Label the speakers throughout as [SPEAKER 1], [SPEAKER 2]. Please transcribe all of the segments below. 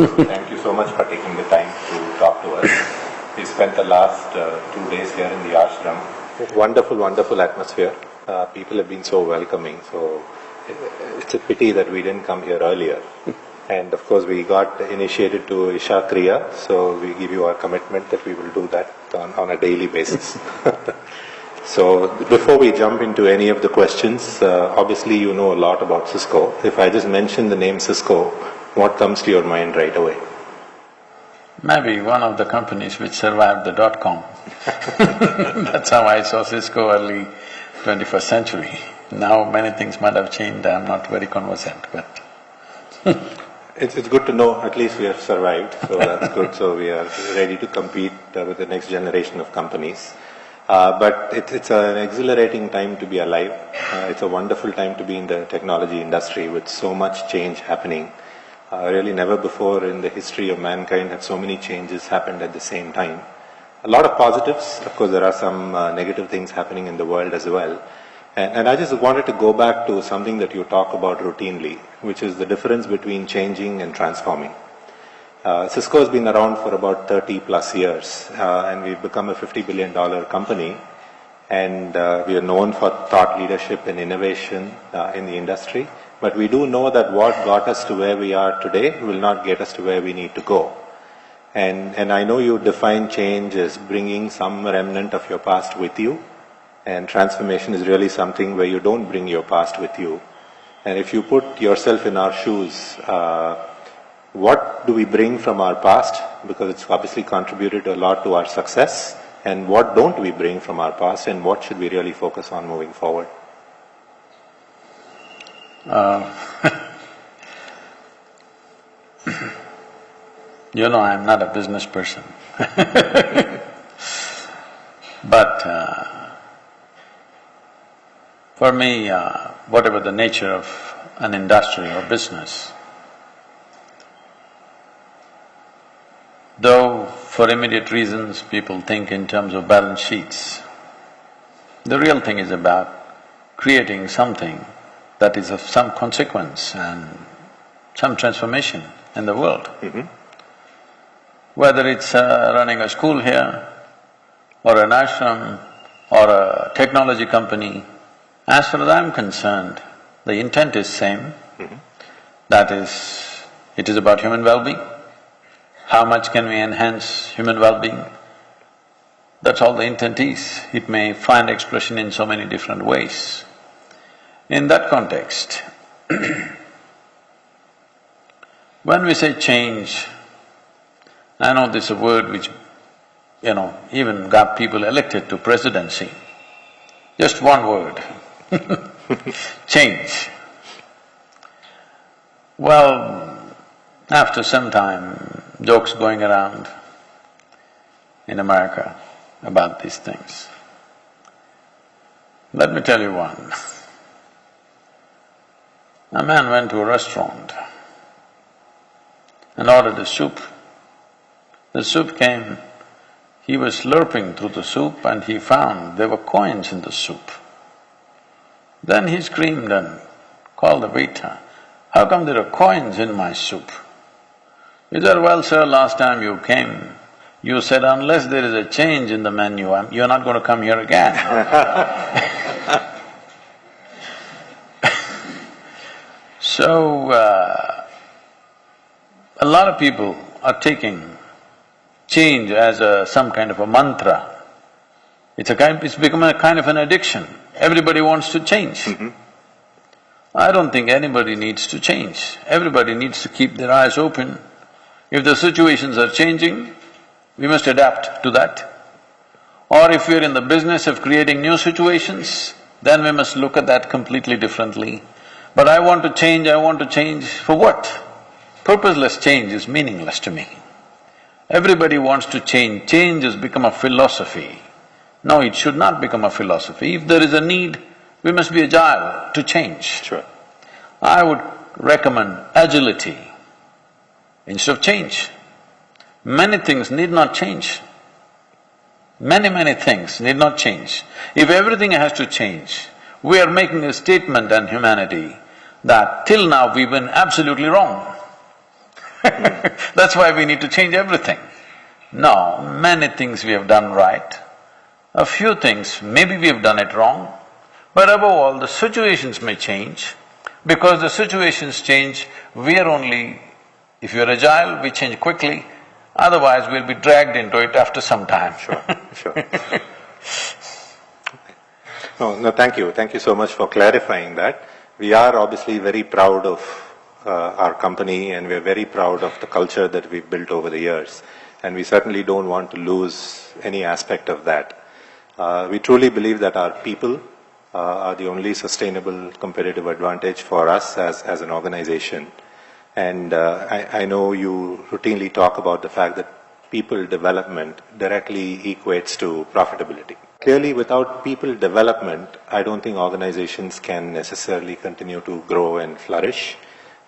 [SPEAKER 1] Thank you so much for taking the time to talk to us. We spent the last 2 days here in the ashram. Wonderful, wonderful atmosphere. People have been so welcoming, so it's a pity that we didn't come here earlier. And of course we got initiated to Isha Kriya, so we give you our commitment that we will do that on a daily basis. So before we jump into any of the questions, obviously you know a lot about Cisco. If I just mention the name Cisco, what comes to your mind right away?
[SPEAKER 2] Maybe one of the companies which survived the .com. That's how I saw Cisco early 21st century. Now many things might have changed, I'm not very conversant, but
[SPEAKER 1] It's good to know at least we have survived, so that's good. So we are ready to compete with the next generation of companies. But it's an exhilarating time to be alive. It's a wonderful time to be in the technology industry with so much change happening. Really never before in the history of mankind have so many changes happened at the same time. A lot of positives, of course there are some negative things happening in the world as well. And I just wanted to go back to something that you talk about routinely, which is the difference between changing and transforming. Cisco has been around for about 30 plus years, and we've become a $50 billion company, and we are known for thought leadership and innovation in the industry. But we do know that what got us to where we are today will not get us to where we need to go. And I know you define change as bringing some remnant of your past with you, and transformation is really something where you don't bring your past with you. And if you put yourself in our shoes, what do we bring from our past? Because it's obviously contributed a lot to our success. And what don't we bring from our past, and what should we really focus on moving forward?
[SPEAKER 2] You know, I'm not a business person. But for me, whatever the nature of an industry or business, though for immediate reasons people think in terms of balance sheets, the real thing is about creating something that is of some consequence and some transformation in the world. Whether it's running a school here, or an ashram, or a technology company, as far as I'm concerned, the intent is same. That is, it is about human well-being. How much can we enhance human well-being? That's all the intent is. It may find expression in so many different ways. In that context, when we say change, I know this is a word which, even got people elected to presidency. Just one word, change. Well, after some time, jokes going around in America about these things. Let me tell you one. A man went to a restaurant and ordered a soup. The soup came, he was slurping through the soup and he found there were coins in the soup. Then he screamed and called the waiter, "How come there are coins in my soup?" He said, "Well, sir, last time you came, you said unless there is a change in the menu, you're not going to come here again." So, a lot of people are taking change as some kind of a mantra. It's become a kind of an addiction. Everybody wants to change. I don't think anybody needs to change. Everybody needs to keep their eyes open. If the situations are changing, we must adapt to that. Or if we're in the business of creating new situations, then we must look at that completely differently. But I want to change for what? Purposeless change is meaningless to me. Everybody wants to change. Change has become a philosophy. No, it should not become a philosophy. If there is a need, we must be agile to change.
[SPEAKER 1] Sure.
[SPEAKER 2] I would recommend agility instead of change. Many things need not change. Many things need not change. If everything has to change, we are making a statement on humanity that till now we've been absolutely wrong. That's why we need to change everything. No, many things we have done right. A few things, maybe we have done it wrong, but above all, the situations may change. Because the situations change, we are only… if you're agile, we change quickly, otherwise we'll be dragged into it after some time.
[SPEAKER 1] Sure. No, thank you. Thank you so much for clarifying that. We are obviously very proud of our company, and we're very proud of the culture that we've built over the years. And we certainly don't want to lose any aspect of that. We truly believe that our people are the only sustainable competitive advantage for us as an organization. And I know you routinely talk about the fact that people development directly equates to profitability. Clearly, without people development, I don't think organizations can necessarily continue to grow and flourish,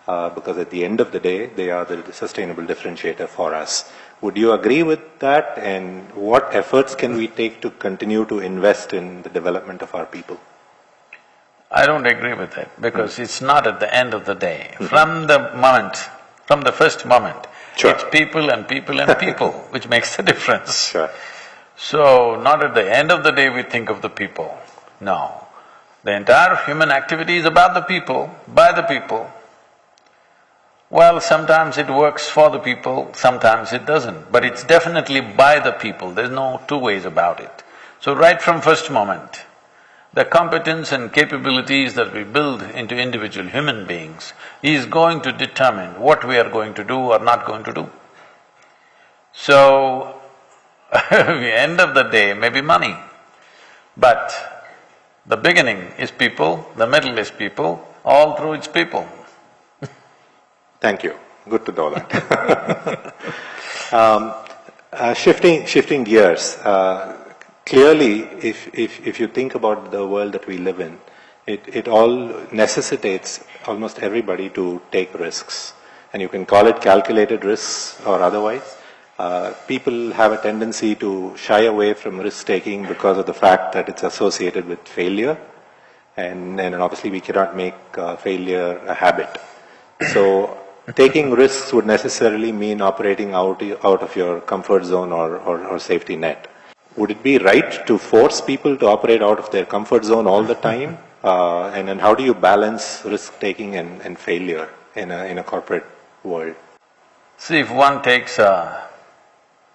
[SPEAKER 1] because at the end of the day, they are the sustainable differentiator for us. Would you agree with that? And what efforts can we take to continue to invest in the development of our people?
[SPEAKER 2] I don't agree with it, because it's not at the end of the day. From the first moment, it's people and people and people which makes the difference.
[SPEAKER 1] Sure.
[SPEAKER 2] So, not at the end of the day we think of the people, no. The entire human activity is about the people, by the people. Well, sometimes it works for the people, sometimes it doesn't, but it's definitely by the people, there's no two ways about it. So right from first moment, the competence and capabilities that we build into individual human beings is going to determine what we are going to do or not going to do. So, the end of the day may be money, but the beginning is people, the middle is people, all through it's people.
[SPEAKER 1] Thank you. Good to know that. Shifting gears, clearly, if you think about the world that we live in, it all necessitates almost everybody to take risks. And you can call it calculated risks or otherwise. People have a tendency to shy away from risk-taking because of the fact that it's associated with failure. And obviously we cannot make failure a habit. So, taking risks would necessarily mean operating out of your comfort zone or safety net. Would it be right to force people to operate out of their comfort zone all the time? And then how do you balance risk-taking and failure in a corporate world?
[SPEAKER 2] See, if one takes a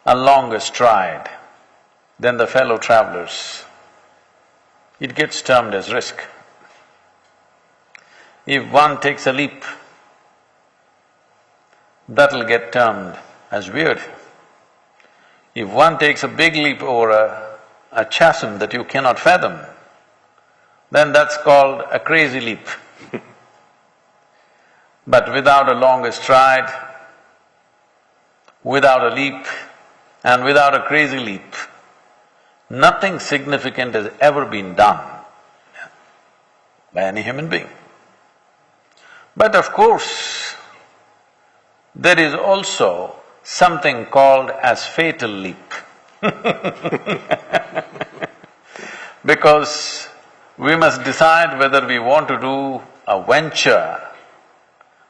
[SPEAKER 2] longer stride than the fellow travelers, it gets termed as risk. If one takes a leap, that'll get termed as weird. If one takes a big leap over a chasm that you cannot fathom, then that's called a crazy leap. But without a longer stride, without a leap, and without a crazy leap, nothing significant has ever been done by any human being. But of course, there is also something called as fatal leap. Because we must decide whether we want to do a venture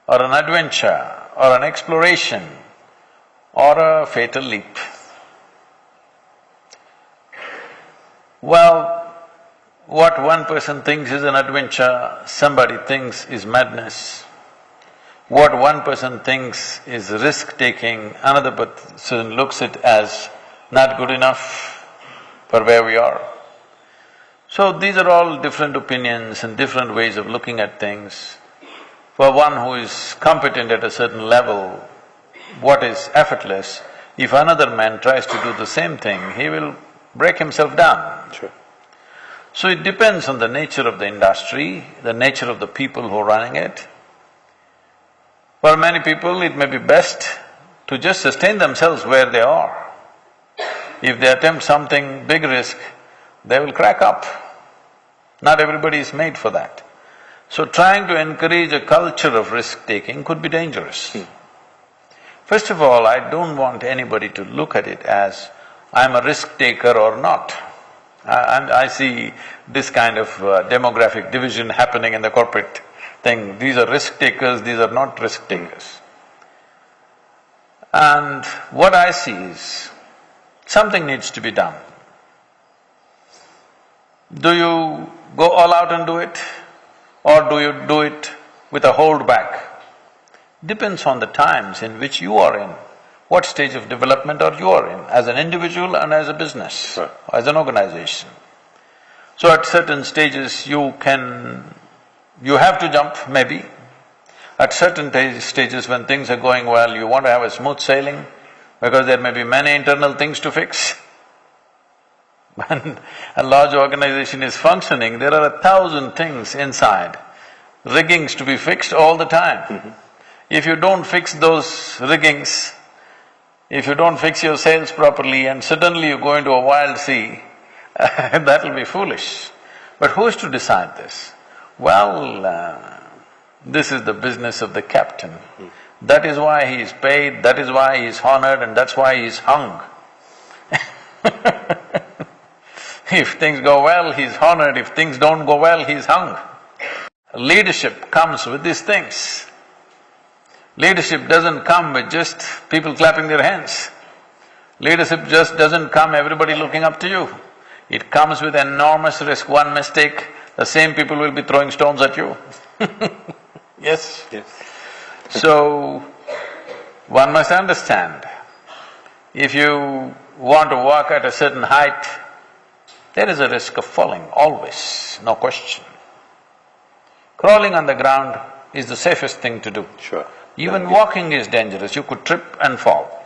[SPEAKER 2] or an adventure or an exploration or a fatal leap. Well, what one person thinks is an adventure, somebody thinks is madness. What one person thinks is risk-taking, another person looks at it as not good enough for where we are. So these are all different opinions and different ways of looking at things. For one who is competent at a certain level, what is effortless, if another man tries to do the same thing, he will break himself down.
[SPEAKER 1] Sure.
[SPEAKER 2] So it depends on the nature of the industry, the nature of the people who are running it. For many people, it may be best to just sustain themselves where they are. If they attempt something big risk, they will crack up. Not everybody is made for that. So trying to encourage a culture of risk-taking could be dangerous. First of all, I don't want anybody to look at it as, I'm a risk-taker or not. I see this kind of demographic division happening in the corporate thing. These are risk-takers, these are not risk-takers. And what I see is, something needs to be done. Do you go all out and do it, or do you do it with a hold back? Depends on the times in which you are in, what stage of development are you are in, as an individual and as a business,
[SPEAKER 1] Right.
[SPEAKER 2] as an organization. So at certain stages you have to jump maybe. At certain stages when things are going well, you want to have a smooth sailing because there may be many internal things to fix. When a large organization is functioning, there are 1,000 things inside, riggings to be fixed all the time. If you don't fix those riggings, if you don't fix your sails properly and suddenly you go into a wild sea, that'll be foolish. But who's to decide this? Well, this is the business of the captain. That is why he is paid, that is why he is honored, and that's why he is hung. If things go well, he is honored, if things don't go well, he is hung. Leadership comes with these things. Leadership doesn't come with just people clapping their hands. Leadership just doesn't come everybody looking up to you. It comes with enormous risk. One mistake, the same people will be throwing stones at you. Yes?
[SPEAKER 1] Yes.
[SPEAKER 2] So, one must understand, if you want to walk at a certain height, there is a risk of falling, always, no question. Crawling on the ground is the safest thing to do.
[SPEAKER 1] Sure.
[SPEAKER 2] Even walking is dangerous, you could trip and fall.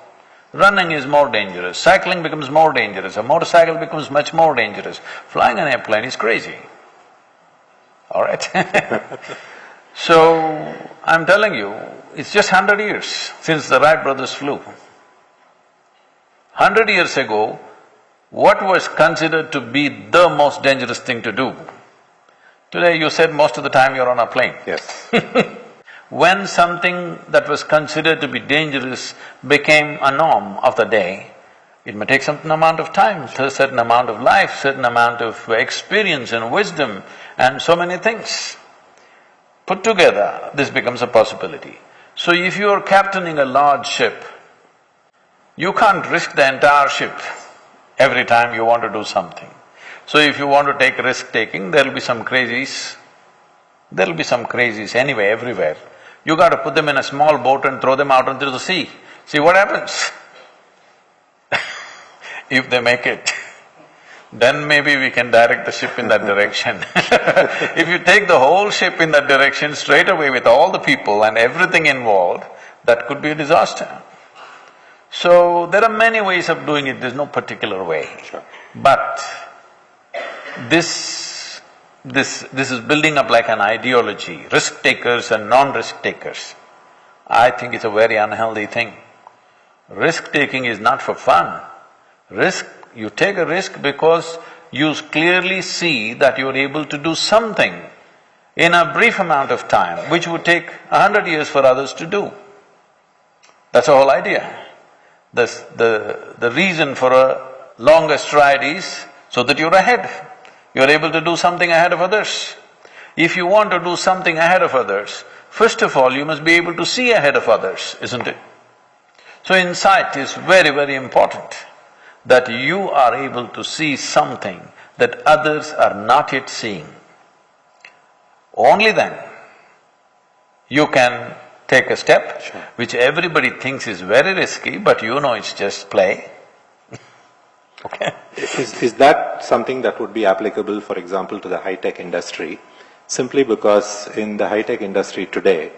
[SPEAKER 2] Running is more dangerous, cycling becomes more dangerous, a motorcycle becomes much more dangerous. Flying an airplane is crazy, all right? So, I'm telling you, it's just 100 years since the Wright brothers flew. 100 years ago, what was considered to be the most dangerous thing to do? Today you said most of the time you're on a plane.
[SPEAKER 1] Yes.
[SPEAKER 2] When something that was considered to be dangerous became a norm of the day, it may take certain amount of time, a certain amount of life, certain amount of experience and wisdom and so many things. Put together, this becomes a possibility. So if you are captaining a large ship, you can't risk the entire ship every time you want to do something. So if you want to take risk-taking, there'll be some crazies. There'll be some crazies anyway, everywhere. You got to put them in a small boat and throw them out into the sea. See what happens. If they make it, then maybe we can direct the ship in that direction. If you take the whole ship in that direction straight away with all the people and everything involved, that could be a disaster. So, there are many ways of doing it, there's no particular way.
[SPEAKER 1] Sure.
[SPEAKER 2] But this is building up like an ideology, risk takers and non-risk takers. I think it's a very unhealthy thing. Risk taking is not for fun. You take a risk because you clearly see that you're able to do something in a brief amount of time, which would take 100 years for others to do. That's the whole idea. The reason for a longer stride is so that you're ahead. You're able to do something ahead of others. If you want to do something ahead of others, first of all, you must be able to see ahead of others, isn't it? So insight is very, very important, that you are able to see something that others are not yet seeing. Only then you can take a step,
[SPEAKER 1] Sure.
[SPEAKER 2] which everybody thinks is very risky, but you know it's just play. Okay?
[SPEAKER 1] Is that something that would be applicable, for example, to the high-tech industry? Simply because in the high-tech industry today,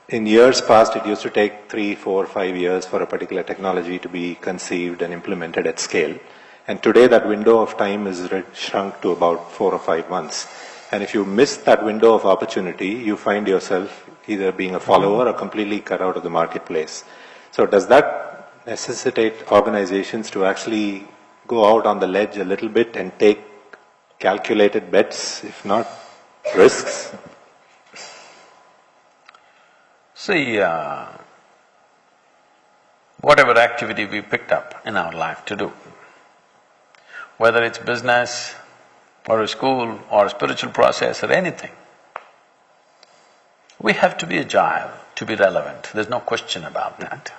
[SPEAKER 1] in years past, it used to take 3, 4, 5 years for a particular technology to be conceived and implemented at scale. And today that window of time is shrunk to about 4 or 5 months. And if you miss that window of opportunity, you find yourself either being a follower or completely cut out of the marketplace. So does that necessitate organizations to actually go out on the ledge a little bit and take calculated bets, if not risks?
[SPEAKER 2] See, whatever activity we picked up in our life to do, whether it's business or a school or a spiritual process or anything, We have to be agile to be relevant, there's no question about that.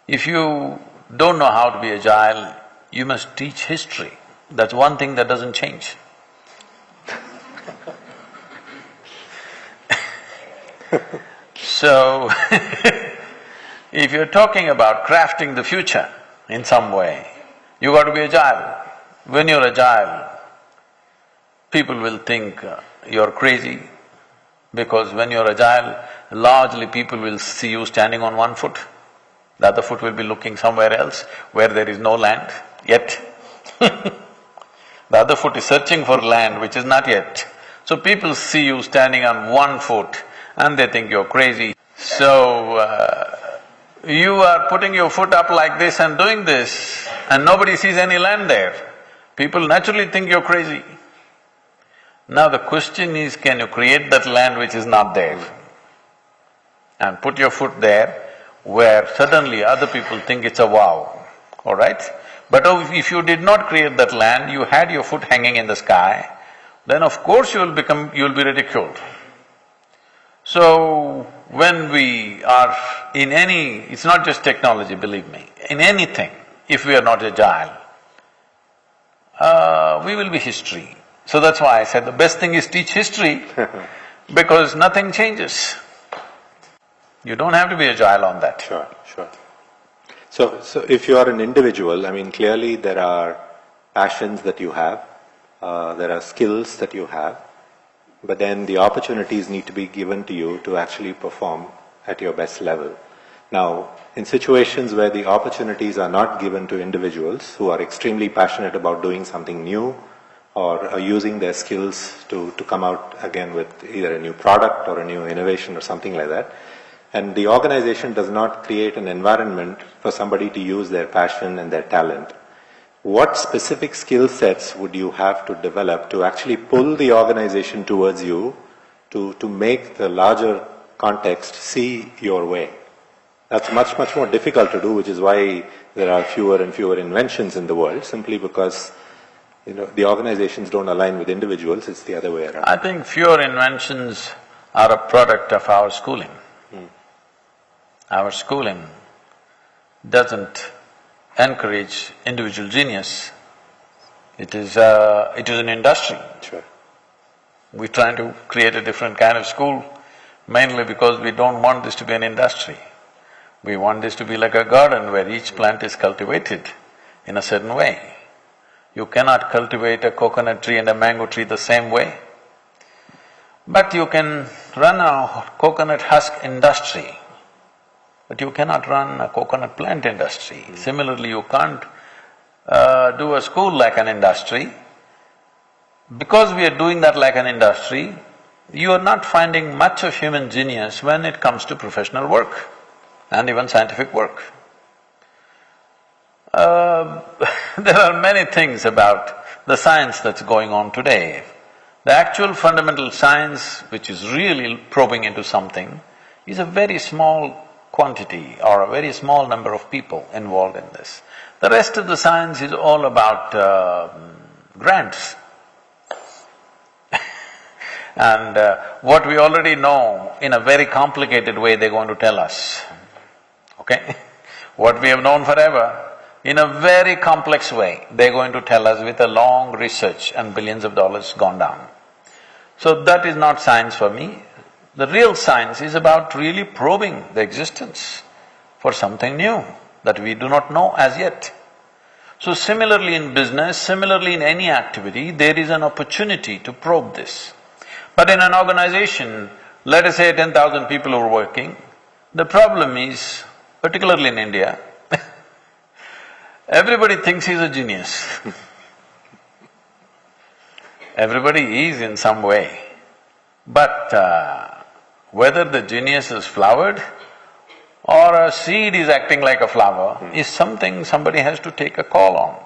[SPEAKER 2] If you don't know how to be agile, you must teach history. That's one thing that doesn't change. So, if you're talking about crafting the future in some way, you got to be agile. When you're agile, people will think you're crazy, because when you're agile, largely people will see you standing on one foot. The other foot will be looking somewhere else where there is no land yet. The other foot is searching for land which is not yet. So people see you standing on one foot and they think you're crazy. So, you are putting your foot up like this and doing this and nobody sees any land there. People naturally think you're crazy. Now the question is, can you create that land which is not there? And put your foot there where suddenly other people think it's a wow, all right? But if you did not create that land, you had your foot hanging in the sky, then of course you'll be ridiculed. So, when we are in any… it's not just technology, believe me, in anything, if we are not agile, we will be history. So that's why I said the best thing is teach history because nothing changes. You don't have to be agile on that.
[SPEAKER 1] Sure, sure. So if you are an individual, I mean, clearly there are passions that you have, there are skills that you have, but then the opportunities need to be given to you to actually perform at your best level. Now, in situations where the opportunities are not given to individuals who are extremely passionate about doing something new or are using their skills to come out again with either a new product or a new innovation or something like that, and the organization does not create an environment for somebody to use their passion and their talent, what specific skill sets would you have to develop to actually pull the organization towards you to make the larger context see your way? That's much more difficult to do, which is why there are fewer and fewer inventions in the world, simply because the organizations don't align with individuals, it's the other way around.
[SPEAKER 2] I think fewer inventions are a product of our schooling. Our schooling doesn't encourage individual genius. It is an industry.
[SPEAKER 1] Sure.
[SPEAKER 2] We're trying to create a different kind of school, mainly because we don't want this to be an industry. We want this to be like a garden where each plant is cultivated in a certain way. You cannot cultivate a coconut tree and a mango tree the same way. But you can run a coconut husk industry, but you cannot run a coconut plant industry. Similarly, you can't do a school like an industry. Because we are doing that like an industry, you are not finding much of human genius when it comes to professional work and even scientific work. There are many things about the science that's going on today. The actual fundamental science, which is really probing into something, is a very small quantity or a very small number of people involved in this. The rest of the science is all about grants. And what we already know in a very complicated way they're going to tell us, okay? What we have known forever, in a very complex way, they're going to tell us with a long research and billions of dollars gone down. So that is not science for me. The real science is about really probing the existence for something new that we do not know as yet. So similarly in business, similarly in any activity, there is an opportunity to probe this. But in an organization, let us say 10,000 people are working, the problem is, particularly in India, everybody thinks he's a genius. Everybody is in some way, but whether the genius is flowered or a seed is acting like a flower is something somebody has to take a call on.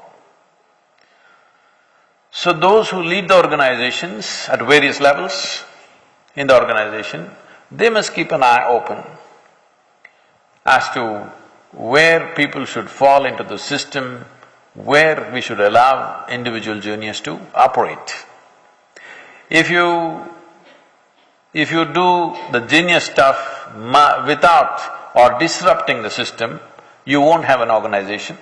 [SPEAKER 2] So those who lead the organizations at various levels in the organization, they must keep an eye open as to where people should fall into the system, where we should allow individual genius to operate. If you if you do the genius stuff without or disrupting the system, you won't have an organization.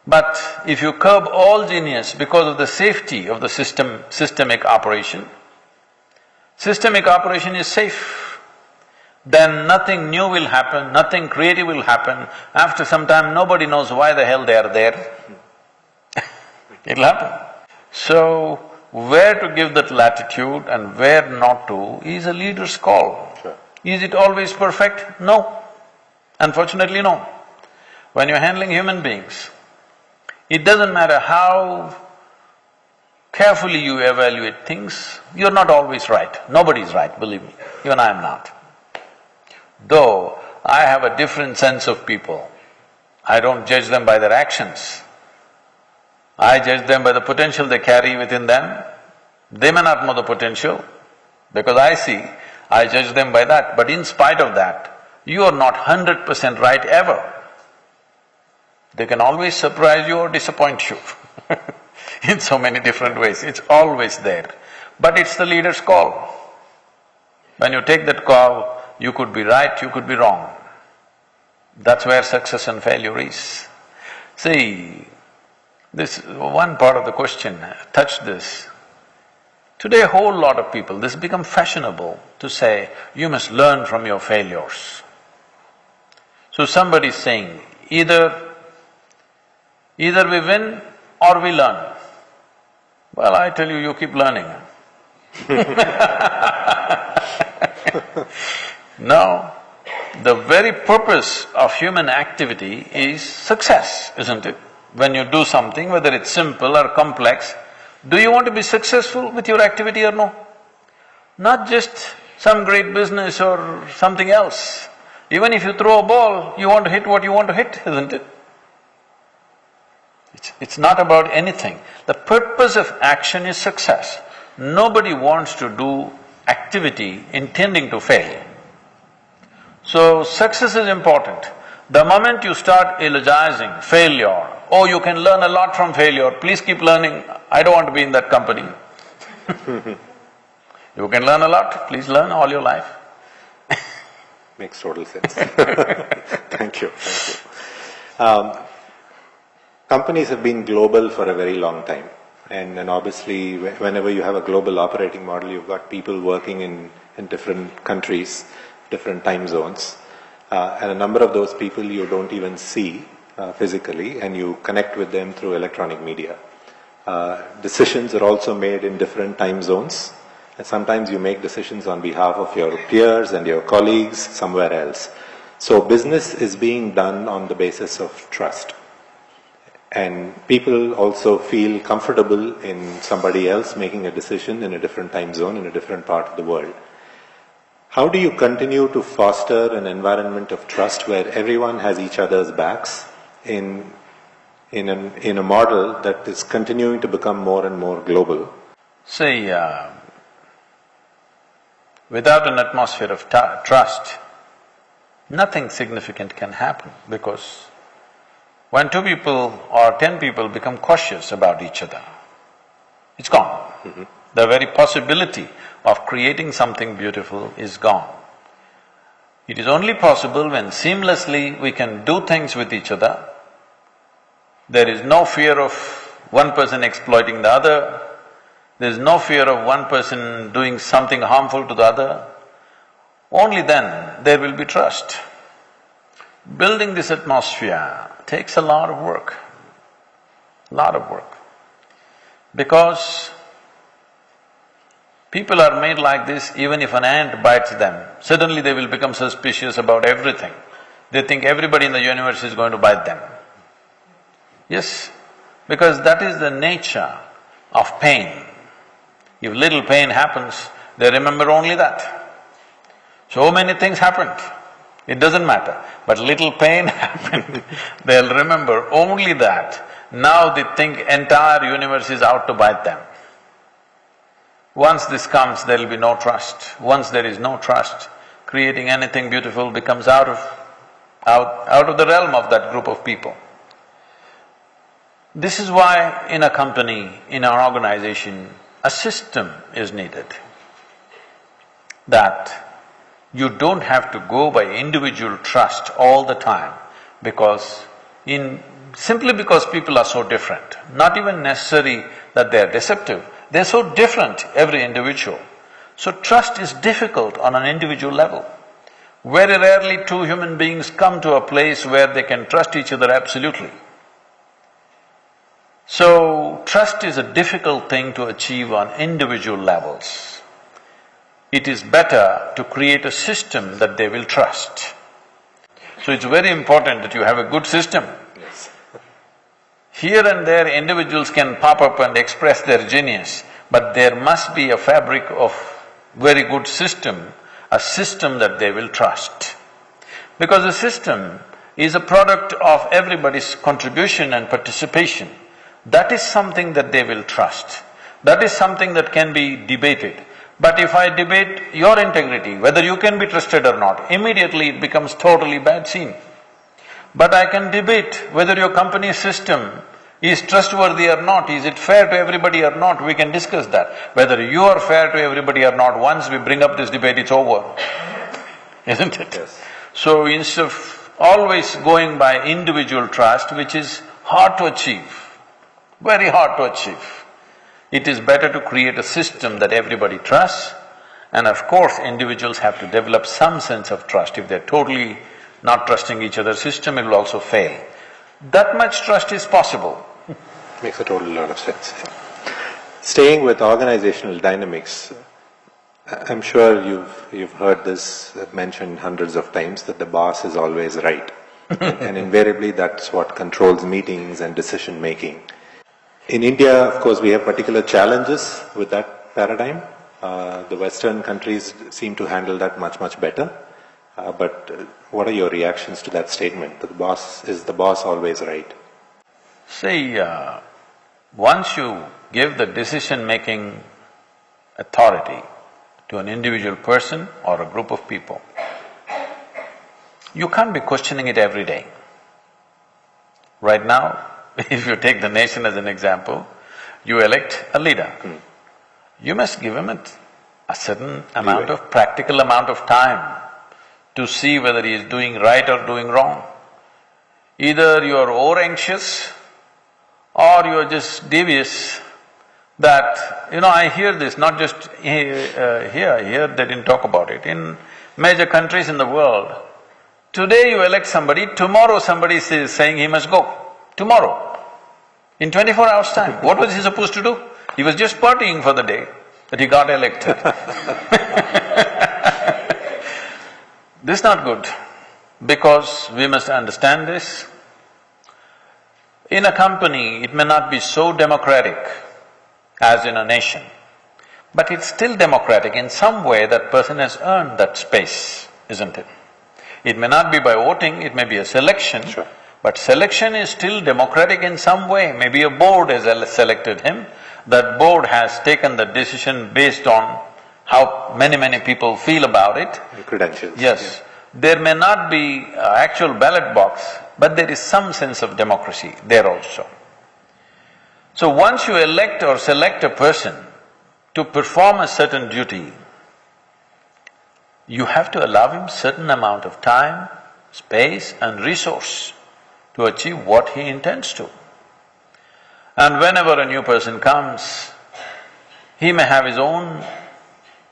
[SPEAKER 2] But if you curb all genius because of the safety of the systemic operation is safe, then nothing new will happen, nothing creative will happen. After some time, nobody knows why the hell they are there. It'll happen. So, where to give that latitude and where not to is a leader's call.
[SPEAKER 1] Sure.
[SPEAKER 2] Is it always perfect? No. Unfortunately, no. When you're handling human beings, it doesn't matter how carefully you evaluate things, you're not always right. Nobody's right, believe me. Even I am not. Though I have a different sense of people, I don't judge them by their actions. I judge them by the potential they carry within them. They may not know the potential, because I judge them by that. But in spite of that, you are not 100% right ever. They can always surprise you or disappoint you in so many different ways, it's always there. But it's the leader's call. When you take that call, you could be right, you could be wrong. That's where success and failure is. See, this one part of the question touched this. Today a whole lot of people, this has become fashionable to say, you must learn from your failures. So somebody is saying, either we win or we learn. Well, I tell you, you keep learning. No, the very purpose of human activity is success, isn't it? When you do something, whether it's simple or complex, do you want to be successful with your activity or no? Not just some great business or something else. Even if you throw a ball, you want to hit what you want to hit, isn't it? It's not about anything. The purpose of action is success. Nobody wants to do activity intending to fail. So, success is important. The moment you start eulogizing failure, oh, you can learn a lot from failure, please keep learning, I don't want to be in that company. You can learn a lot, please learn all your life.
[SPEAKER 1] Makes total sense. Thank you. Companies have been global for a very long time, and obviously whenever you have a global operating model, you've got people working in different countries, different time zones, and a number of those people you don't even see physically, and you connect with them through electronic media. Decisions are also made in different time zones, and sometimes you make decisions on behalf of your peers and your colleagues somewhere else. So business is being done on the basis of trust. And people also feel comfortable in somebody else making a decision in a different time zone, in a different part of the world. How do you continue to foster an environment of trust where everyone has each other's backs in a model that is continuing to become more and more global?
[SPEAKER 2] See, without an atmosphere of trust, nothing significant can happen, because when 2 people or 10 people become cautious about each other, it's gone. The very possibility of creating something beautiful is gone. It is only possible when seamlessly we can do things with each other. There is no fear of one person exploiting the other, there is no fear of one person doing something harmful to the other. Only then there will be trust. Building this atmosphere takes a lot of work, because people are made like this. Even if an ant bites them, suddenly they will become suspicious about everything. They think everybody in the universe is going to bite them. Yes, because that is the nature of pain. If little pain happens, they remember only that. So many things happened, it doesn't matter, but little pain happened, they'll remember only that. Now they think entire universe is out to bite them. Once this comes, there'll be no trust. Once there is no trust, creating anything beautiful becomes out of the realm of that group of people. This is why in a company, in our organization, a system is needed. that you don't have to go by individual trust all the time, because simply because people are so different, not even necessary that they are deceptive, they're so different, every individual. So trust is difficult on an individual level. Very rarely two human beings come to a place where they can trust each other absolutely. So, trust is a difficult thing to achieve on individual levels. It is better to create a system that they will trust. So, it's very important that you have a good system.
[SPEAKER 1] Yes.
[SPEAKER 2] Here and there, individuals can pop up and express their genius, but there must be a fabric of very good system, a system that they will trust. Because a system is a product of everybody's contribution and participation. That is something that they will trust. That is something that can be debated. But if I debate your integrity, whether you can be trusted or not, immediately it becomes totally bad scene. But I can debate whether your company's system is trustworthy or not, is it fair to everybody or not, we can discuss that. Whether you are fair to everybody or not, once we bring up this debate, it's over, isn't it?
[SPEAKER 1] Yes.
[SPEAKER 2] So instead of always going by individual trust, which is hard to achieve, very hard to achieve, it is better to create a system that everybody trusts, and of course individuals have to develop some sense of trust. If they're totally not trusting each other's system, it will also fail. That much trust is possible.
[SPEAKER 1] Makes a total lot of sense. Staying with organizational dynamics, I'm sure you've heard this mentioned hundreds of times, that the boss is always right. And invariably that's what controls meetings and decision making. In India, of course, we have particular challenges with that paradigm. The Western countries seem to handle that much better. But what are your reactions to that statement, that is the boss always right?
[SPEAKER 2] See, once you give the decision-making authority to an individual person or a group of people, you can't be questioning it every day. Right now, if you take the nation as an example, you elect a leader. You must give him a certain amount of practical amount of time to see whether he is doing right or doing wrong. Either you are over-anxious or you are just devious. That, I hear this, not just here they didn't talk about it. In major countries in the world, today you elect somebody, tomorrow somebody is saying he must go. Tomorrow, in 24 hours' time. What was he supposed to do? He was just partying for the day that he got elected. This is not good, because we must understand this. In a company, it may not be so democratic as in a nation, but it's still democratic. In some way, that person has earned that space, isn't it? It may not be by voting, it may be a selection.
[SPEAKER 1] Sure.
[SPEAKER 2] But selection is still democratic in some way. Maybe a board has selected him, that board has taken the decision based on how many people feel about it.
[SPEAKER 1] The credentials.
[SPEAKER 2] Yes.
[SPEAKER 1] Yeah.
[SPEAKER 2] There may not be an actual ballot box, but there is some sense of democracy there also. So once you elect or select a person to perform a certain duty, you have to allow him certain amount of time, space and resource to achieve what he intends to. And whenever a new person comes, he may have his own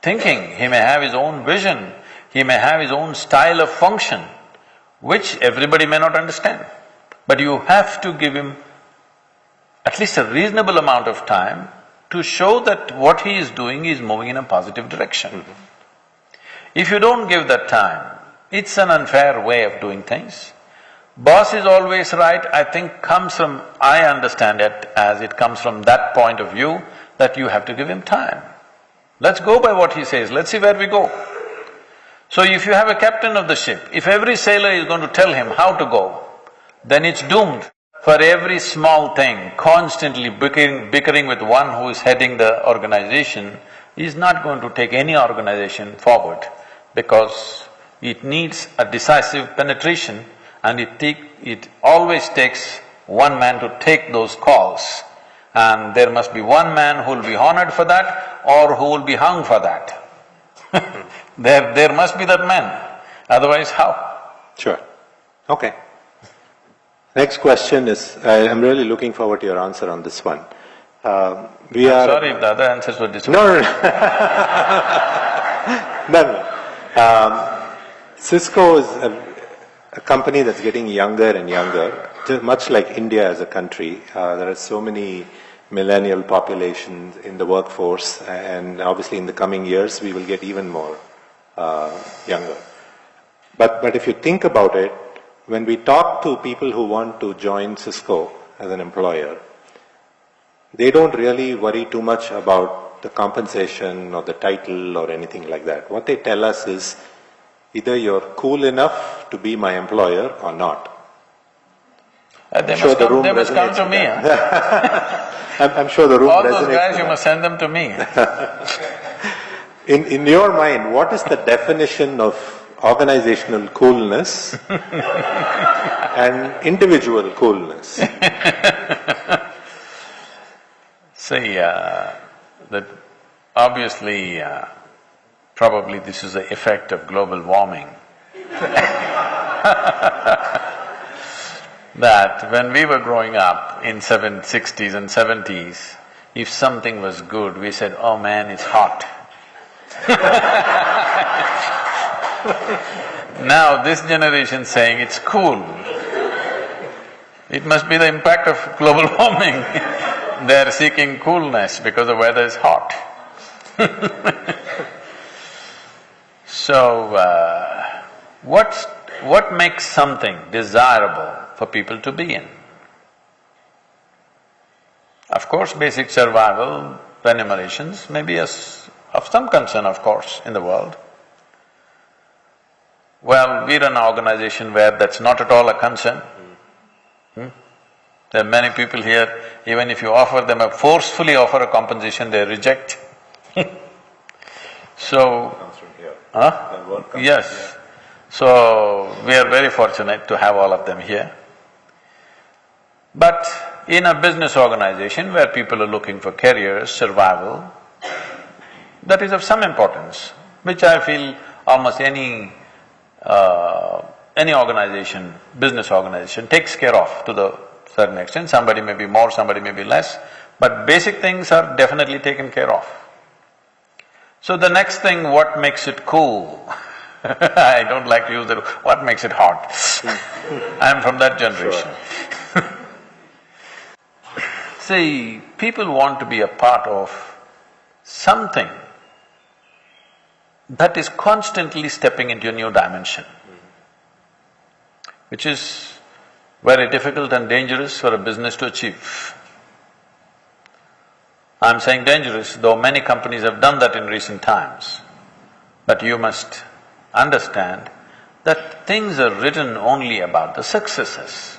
[SPEAKER 2] thinking, he may have his own vision, he may have his own style of function, which everybody may not understand. But you have to give him at least a reasonable amount of time to show that what he is doing is moving in a positive direction. If you don't give that time, it's an unfair way of doing things. Boss is always right, I think I understand it as it comes from that point of view, that you have to give him time. Let's go by what he says, let's see where we go. So if you have a captain of the ship, if every sailor is going to tell him how to go, then it's doomed. For every small thing, constantly bickering with one who is heading the organization is not going to take any organization forward, because it needs a decisive penetration, and it always takes one man to take those calls. And there must be one man who will be honored for that or who will be hung for that. There must be that man, otherwise how?
[SPEAKER 1] Sure. Okay. Next question is, I'm really looking forward to your answer on this one. We are
[SPEAKER 2] sorry if the other answers were
[SPEAKER 1] No,
[SPEAKER 2] disappointing.
[SPEAKER 1] no, no. Cisco is a company that's getting younger and younger, much like India as a country. There are so many millennial populations in the workforce, and obviously in the coming years we will get even more younger. But if you think about it, when we talk to people who want to join Cisco as an employer, they don't really worry too much about the compensation or the title or anything like that. What they tell us is either you're cool enough to be my employer or not.
[SPEAKER 2] They must come to me.
[SPEAKER 1] I'm sure the room
[SPEAKER 2] All
[SPEAKER 1] resonates.
[SPEAKER 2] those guys, you must send them to me.
[SPEAKER 1] In your mind, what is the definition of organizational coolness and individual coolness?
[SPEAKER 2] See, that obviously, probably this is the effect of global warming. That when we were growing up in 60s and 70s, if something was good, we said, oh man, it's hot. Now this generation saying it's cool. It must be the impact of global warming. They are seeking coolness because the weather is hot. So, what makes something desirable for people to be in? Of course, basic survival remunerations may be of some concern, of course, in the world. Well, we run an organization where that's not at all a concern. There are many people here, even if you forcefully offer a compensation, they reject. So…
[SPEAKER 1] Comes from here.
[SPEAKER 2] Huh? Yes. So, we are very fortunate to have all of them here. But in a business organization where people are looking for careers, survival, that is of some importance, which I feel almost any organization, business organization takes care of to the certain extent. Somebody may be more, somebody may be less, but basic things are definitely taken care of. So the next thing, what makes it cool? I don't like to use the… what makes it hot? I'm from that generation. See, people want to be a part of something that is constantly stepping into a new dimension, which is very difficult and dangerous for a business to achieve. I'm saying dangerous, though many companies have done that in recent times. But you must understand that things are written only about the successes.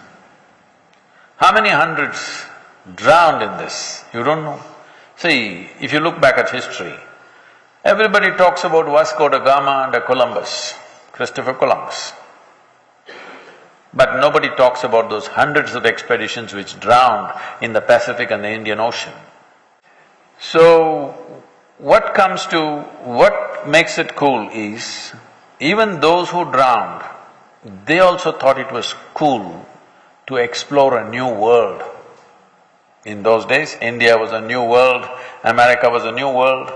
[SPEAKER 2] How many hundreds drowned in this? You don't know. See, if you look back at history, everybody talks about Vasco da Gama and Columbus, Christopher Columbus. But nobody talks about those hundreds of expeditions which drowned in the Pacific and the Indian Ocean. So, what makes it cool is, even those who drowned, they also thought it was cool to explore a new world. In those days, India was a new world, America was a new world.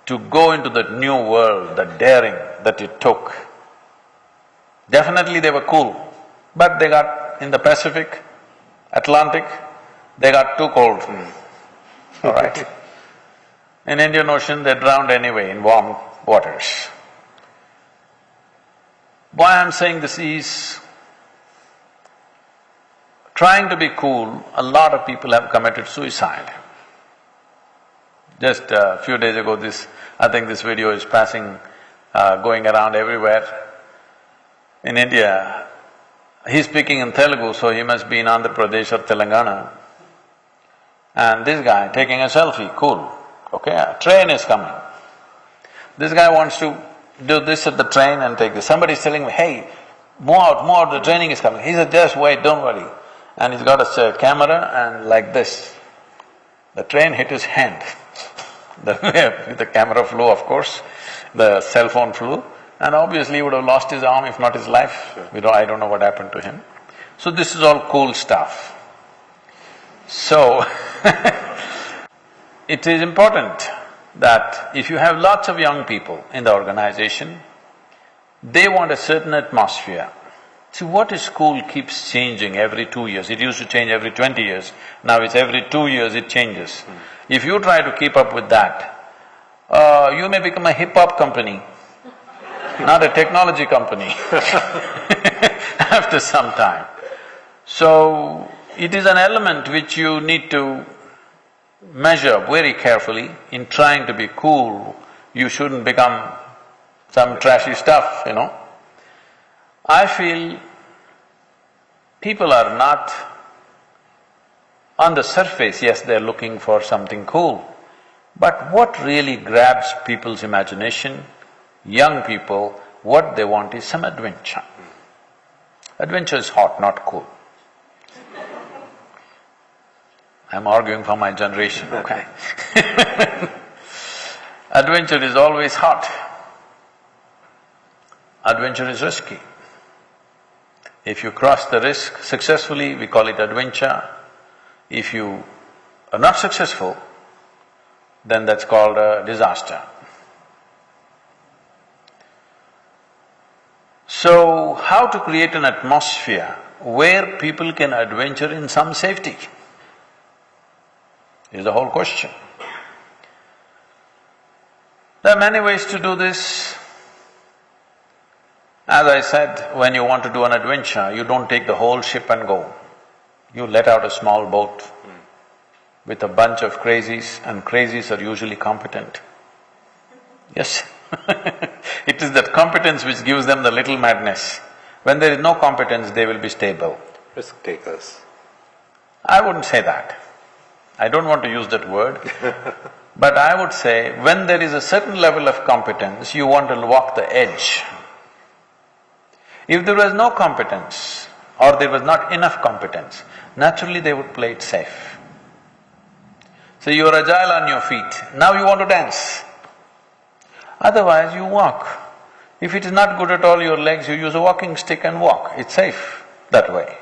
[SPEAKER 2] To go into that new world, the daring that it took, definitely they were cool, but they got in the Pacific, Atlantic, they got too cold. All right. In Indian Ocean, they drowned anyway in warm waters. Why I'm saying this is, trying to be cool, a lot of people have committed suicide. Just a few days ago, I think this video is passing, going around everywhere. In India, he's speaking in Telugu, so he must be in Andhra Pradesh or Telangana. And this guy taking a selfie, cool. Okay, a train is coming. This guy wants to do this at the train and take this. Somebody's telling me, hey, move out, the training is coming. He said, just wait, don't worry. And he's got a camera and like this. The train hit his hand. The camera flew, of course, the cell phone flew, and obviously he would have lost his arm, if not his life.
[SPEAKER 1] Sure.
[SPEAKER 2] I don't know what happened to him. So this is all cool stuff. So, it is important that if you have lots of young people in the organization, they want a certain atmosphere. See, what is school keeps changing every 2 years. It used to change every 20 years, now it's every 2 years it changes. If you try to keep up with that, you may become a hip-hop company, not a technology company after some time. So, it is an element which you need to measure very carefully. In trying to be cool, you shouldn't become some trashy stuff, I feel people are not… on the surface, yes, they're looking for something cool, but what really grabs people's imagination, young people, what they want is some adventure. Adventure is hot, not cool. I'm arguing for my generation, okay? Adventure is always hot. Adventure is risky. If you cross the risk successfully, we call it adventure. If you are not successful, then that's called a disaster. So, how to create an atmosphere where people can adventure in some safety is the whole question. There are many ways to do this. As I said, when you want to do an adventure, you don't take the whole ship and go. You let out a small boat with a bunch of crazies, and crazies are usually competent. Yes it is that competence which gives them the little madness. When there is no competence, they will be stable.
[SPEAKER 1] Risk takers.
[SPEAKER 2] I wouldn't say that. I don't want to use that word, but I would say when there is a certain level of competence, you want to walk the edge. If there was no competence or there was not enough competence, naturally they would play it safe. So you're agile on your feet, now you want to dance. Otherwise you walk. If it is not good at all your legs, you use a walking stick and walk, it's safe that way.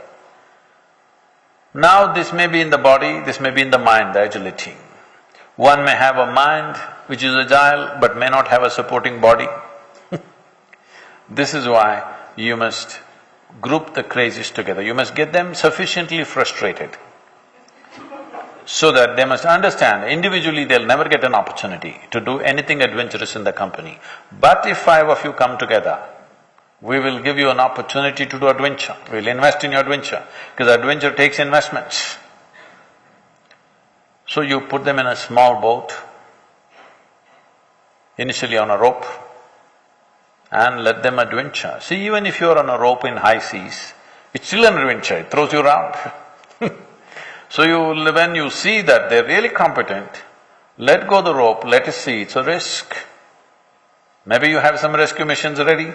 [SPEAKER 2] Now this may be in the body, this may be in the mind, the agility. One may have a mind which is agile but may not have a supporting body. This is why you must group the crazies together, you must get them sufficiently frustrated so that they must understand individually they'll never get an opportunity to do anything adventurous in the company. But if 5 of you come together, we will give you an opportunity to do adventure, we'll invest in your adventure, because adventure takes investments. So you put them in a small boat, initially on a rope, and let them adventure. See, even if you're on a rope in high seas, it's still an adventure, it throws you around So when you see that they're really competent, let go the rope, let us see, it's a risk. Maybe you have some rescue missions ready,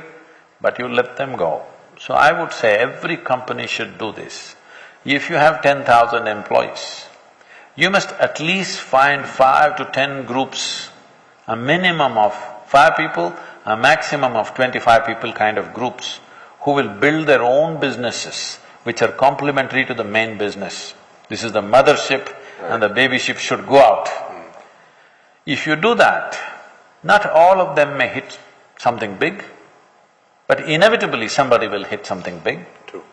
[SPEAKER 2] but you let them go. So I would say every company should do this. If you have 10,000 employees, you must at least find 5 to 10 groups, a minimum of 5 people, a maximum of 25 people kind of groups, who will build their own businesses which are complementary to the main business. This is the mothership and the baby ship should go out. If you do that, not all of them may hit something big, but inevitably somebody will hit something big.
[SPEAKER 1] True.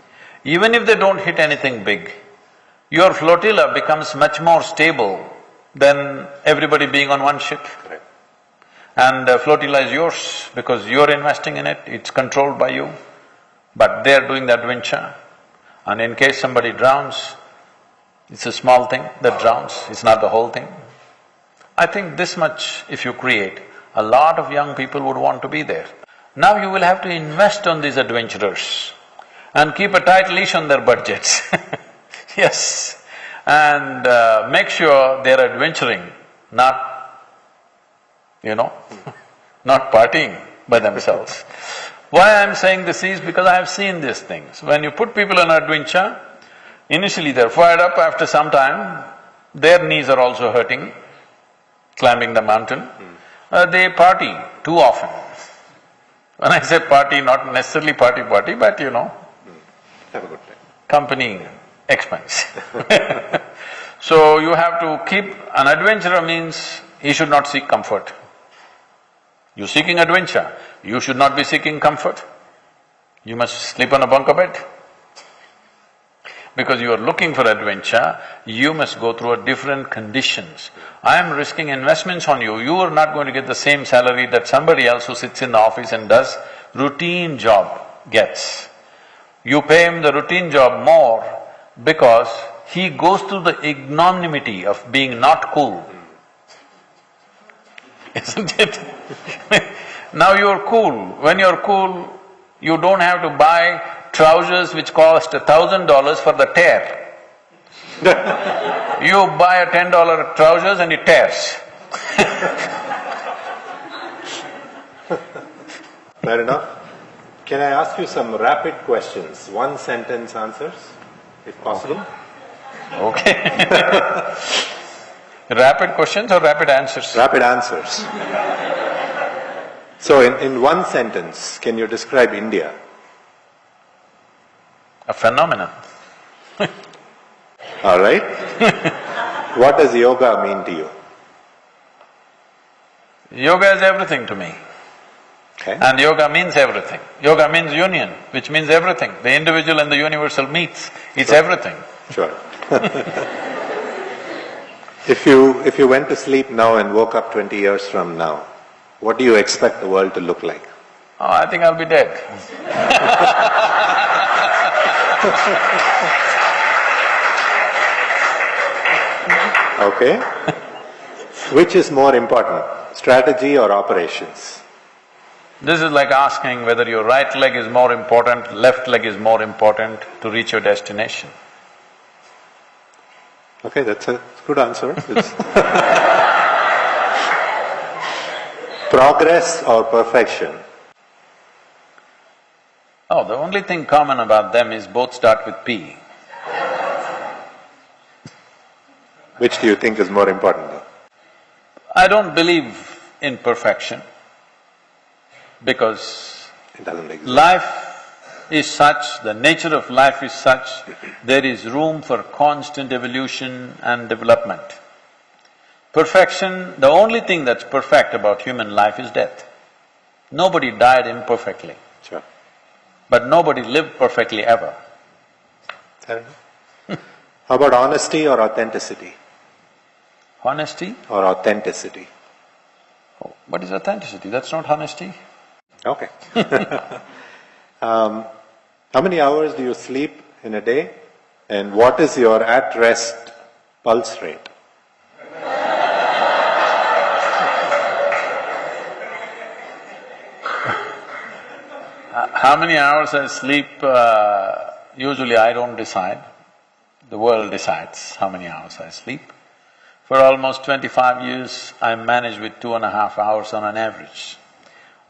[SPEAKER 2] Even if they don't hit anything big, your flotilla becomes much more stable than everybody being on one ship.
[SPEAKER 1] Correct.
[SPEAKER 2] And the flotilla is yours because you're investing in it, it's controlled by you, but they're doing the adventure. And in case somebody drowns, it's a small thing that drowns, it's not the whole thing. I think this much if you create, a lot of young people would want to be there. Now you will have to invest on these adventurers and keep a tight leash on their budgets yes, and make sure they're adventuring, not not partying by themselves. Why I'm saying this is because I have seen these things. When you put people on adventure, initially they're fired up, after some time, their knees are also hurting. climbing the mountain. They party too often. When I say party, not necessarily party, but you know,
[SPEAKER 1] Have a good time.
[SPEAKER 2] company expense. So you have to keep… An adventurer means he should not seek comfort. You're seeking adventure, you should not be seeking comfort. You must sleep on a bunker bed. Because you are looking for adventure, you must go through different conditions. I am risking investments on you, you are not going to get the same salary that somebody else who sits in the office and does routine job gets. You pay him the routine job more because he goes through the ignominy of being not cool. Isn't it? Now you're cool. When you're cool, you don't have to buy trousers which cost $1,000 for the tear. You buy a $10 trousers and it tears.
[SPEAKER 1] Fair enough. Can I ask you some rapid questions, one sentence answers, if possible?
[SPEAKER 2] Okay. Rapid questions or rapid answers?
[SPEAKER 1] Rapid answers. So in one sentence, can you describe India?
[SPEAKER 2] A phenomenon.
[SPEAKER 1] All right. What does yoga mean to you?
[SPEAKER 2] Yoga is everything to me.
[SPEAKER 1] Okay.
[SPEAKER 2] And yoga means everything. Yoga means union, which means everything. The individual and the universal meets, it's everything.
[SPEAKER 1] Sure. If you went to sleep now and woke up 20 years from now, what do you expect the world to look like?
[SPEAKER 2] Oh, I think I'll be dead.
[SPEAKER 1] Okay. Which is more important, strategy or operations?
[SPEAKER 2] This is like asking whether your right leg is more important, left leg is more important to reach your destination.
[SPEAKER 1] Okay, that's a good answer. Progress or perfection?
[SPEAKER 2] Oh, the only thing common about them is both start with P.
[SPEAKER 1] Which do you think is more important though?
[SPEAKER 2] I don't believe in perfection because
[SPEAKER 1] It doesn't exist.
[SPEAKER 2] life is such, the nature of life is such, there is room for constant evolution and development. Perfection, the only thing that's perfect about human life is death. Nobody died imperfectly,
[SPEAKER 1] Sure.
[SPEAKER 2] but nobody lived perfectly ever.
[SPEAKER 1] Fair enough. How about honesty or authenticity?
[SPEAKER 2] Honesty?
[SPEAKER 1] Or authenticity?
[SPEAKER 2] Oh, what is authenticity? That's not honesty.
[SPEAKER 1] Okay. How many hours do you sleep in a day? And what is your at-rest pulse rate?
[SPEAKER 2] How many hours I sleep, usually I don't decide. The world decides how many hours I sleep. For almost 25 years, I managed with 2.5 hours on an average.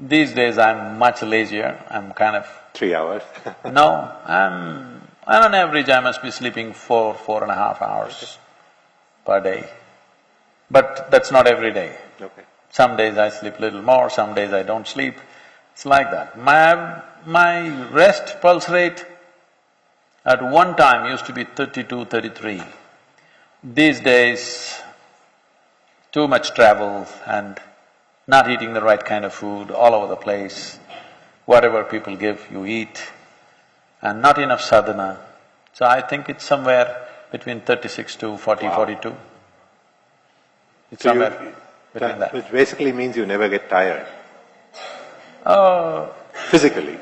[SPEAKER 2] These days I'm much lazier, I'm kind of…
[SPEAKER 1] 3 hours.
[SPEAKER 2] No, on an average I must be sleeping 4.5 hours per day. But that's not every day.
[SPEAKER 1] Okay.
[SPEAKER 2] Some days I sleep little more, some days I don't sleep. It's like that. My rest pulse rate at one time used to be 32, 33. These days, too much travel and not eating the right kind of food all over the place, whatever people give, you eat, and not enough sadhana. So I think it's somewhere between 36 to 40, 42. It's
[SPEAKER 1] So
[SPEAKER 2] somewhere between that.
[SPEAKER 1] which basically means you never get tired,
[SPEAKER 2] Oh,
[SPEAKER 1] physically.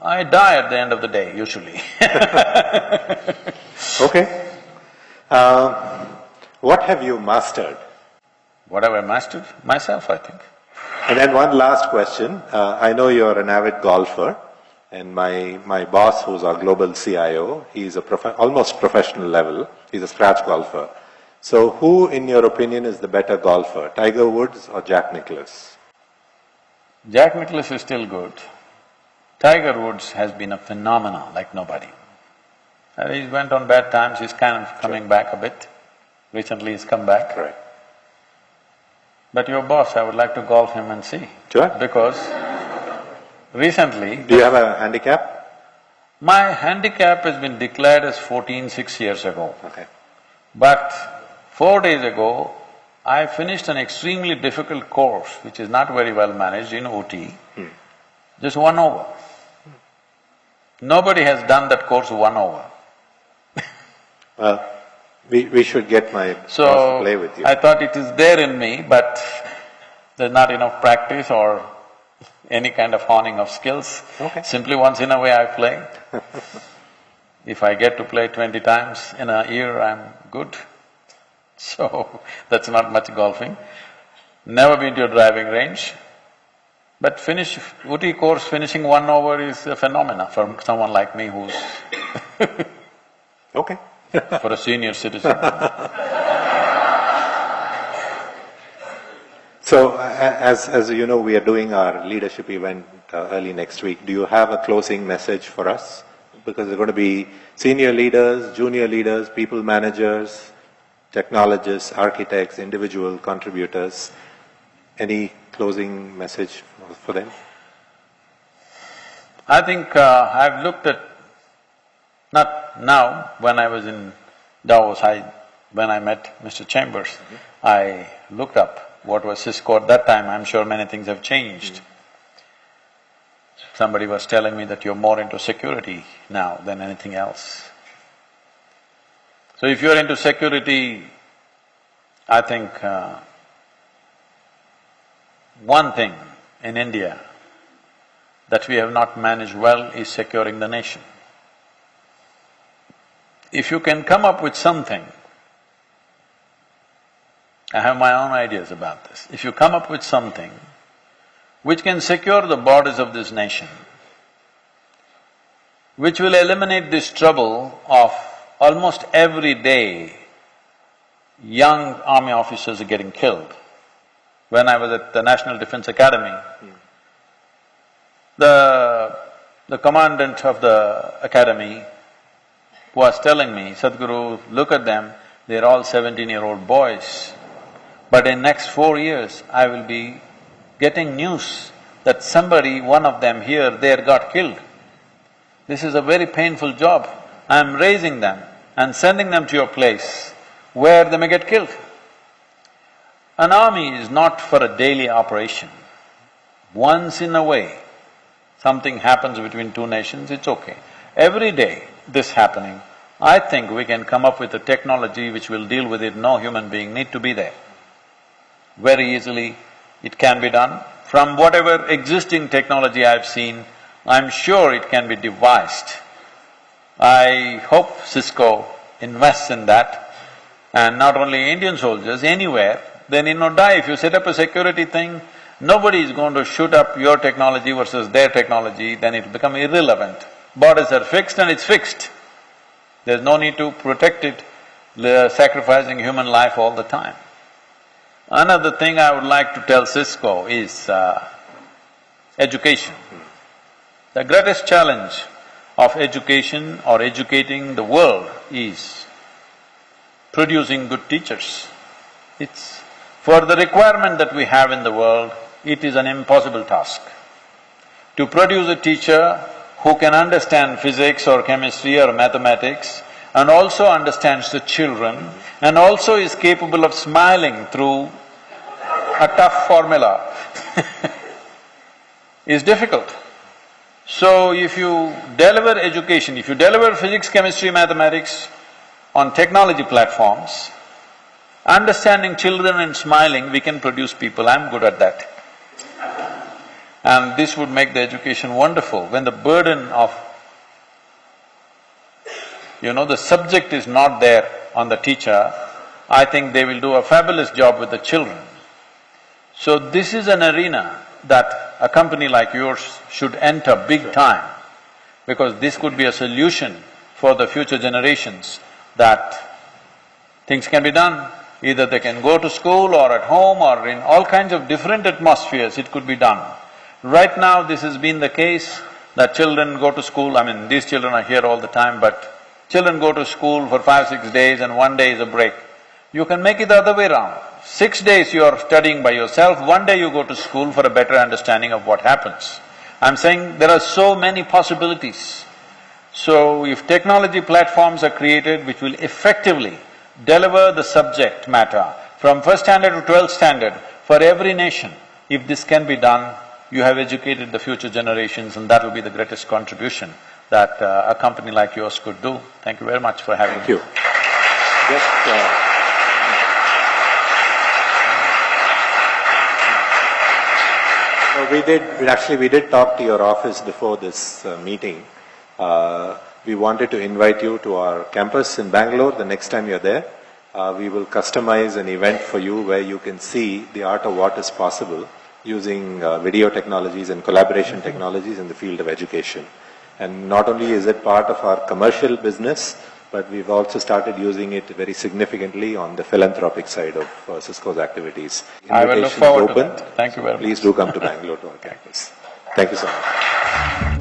[SPEAKER 2] I die at the end of the day, usually.
[SPEAKER 1] Okay. What have you mastered?
[SPEAKER 2] What have I mastered? Myself, I think.
[SPEAKER 1] And then one last question. I know you're an avid golfer, and my boss, who's our global CIO, he's almost professional level. He's a scratch golfer. So who, in your opinion, is the better golfer, Tiger Woods or Jack Nicklaus?
[SPEAKER 2] Jack Nicklaus is still good. Tiger Woods has been a phenomenon like nobody. He went on bad times, he's kind of coming back a bit. Recently he's come back.
[SPEAKER 1] Right.
[SPEAKER 2] But your boss, I would like to golf him and see.
[SPEAKER 1] Sure.
[SPEAKER 2] Because recently…
[SPEAKER 1] Do you have a handicap?
[SPEAKER 2] My handicap has been declared as 14 6 years ago.
[SPEAKER 1] Okay.
[SPEAKER 2] But 4 days ago, I finished an extremely difficult course which is not very well managed in OT, just 1 over. Nobody has done that course 1 over.
[SPEAKER 1] Well, we should get my boss to play with you.
[SPEAKER 2] I thought it is there in me, but there's not enough practice or any kind of honing of skills.
[SPEAKER 1] Okay.
[SPEAKER 2] Simply once in a way I play. If I get to play 20 times in a year, I'm good. So, that's not much golfing. Never been to a driving range. But OT course finishing 1 over is a phenomena for someone like me who's
[SPEAKER 1] Okay.
[SPEAKER 2] for a senior citizen.
[SPEAKER 1] So, as you know, we are doing our leadership event early next week. Do you have a closing message for us? Because there are going to be senior leaders, junior leaders, people managers, technologists, architects, individual contributors. Any closing message for them?
[SPEAKER 2] I think I've looked at… not now, when I was in Davos, when I met Mr. Chambers, I looked up what was Cisco at that time. I'm sure many things have changed. Somebody was telling me that you're more into security now than anything else. So if you're into security, I think one thing in India that we have not managed well is securing the nation. If you can come up with something, I have my own ideas about this, if you come up with something which can secure the borders of this nation, which will eliminate this trouble of almost every day young army officers are getting killed. When I was at the National Defense Academy, the commandant of the academy was telling me, Sadhguru, look at them, they're all 17-year-old boys. But in next 4 years, I will be getting news that somebody, one of them here, there got killed. This is a very painful job. I'm raising them and sending them to your place where they may get killed. An army is not for a daily operation. Once in a way, something happens between two nations, it's okay. Every day, this happening, I think we can come up with a technology which will deal with it, no human being need to be there. Very easily, it can be done. From whatever existing technology I've seen, I'm sure it can be devised. I hope Cisco invests in that, and not only Indian soldiers, anywhere, they need not die. If you set up a security thing, nobody is going to shoot up your technology versus their technology, then it will become irrelevant. Borders are fixed and it's fixed. There's no need to protect it, sacrificing human life all the time. Another thing I would like to tell Cisco is education. The greatest challenge of education or educating the world is producing good teachers. It's… for the requirement that we have in the world, it is an impossible task. To produce a teacher who can understand physics or chemistry or mathematics and also understands the children and also is capable of smiling through a tough formula is difficult. So if you deliver education, if you deliver physics, chemistry, mathematics on technology platforms, understanding children and smiling, we can produce people, I'm good at that. And this would make the education wonderful. When the burden of, the subject is not there on the teacher, I think they will do a fabulous job with the children. So this is an arena that a company like yours should enter big time, because this could be a solution for the future generations, that things can be done. Either they can go to school or at home or in all kinds of different atmospheres, it could be done. Right now, this has been the case that children go to school, these children are here all the time, but children go to school for 5, 6 days and 1 day is a break. You can make it the other way around. 6 days you are studying by yourself, 1 day you go to school for a better understanding of what happens. I'm saying there are so many possibilities. So if technology platforms are created which will effectively deliver the subject matter from first standard to 12th standard for every nation, if this can be done, you have educated the future generations, and that will be the greatest contribution that a company like yours could do. Thank you very much for having me.
[SPEAKER 1] Thank you. We did talk to your office before this meeting. We wanted to invite you to our campus in Bangalore the next time you're there. We will customize an event for you where you can see the art of what is possible using video technologies and collaboration technologies in the field of education. And not only is it part of our commercial business, but we've also started using it very significantly on the philanthropic side of Cisco's activities.
[SPEAKER 2] I will look forward to that. Thank you very much.
[SPEAKER 1] Please do come to Bangalore to our campus. Thank you so much.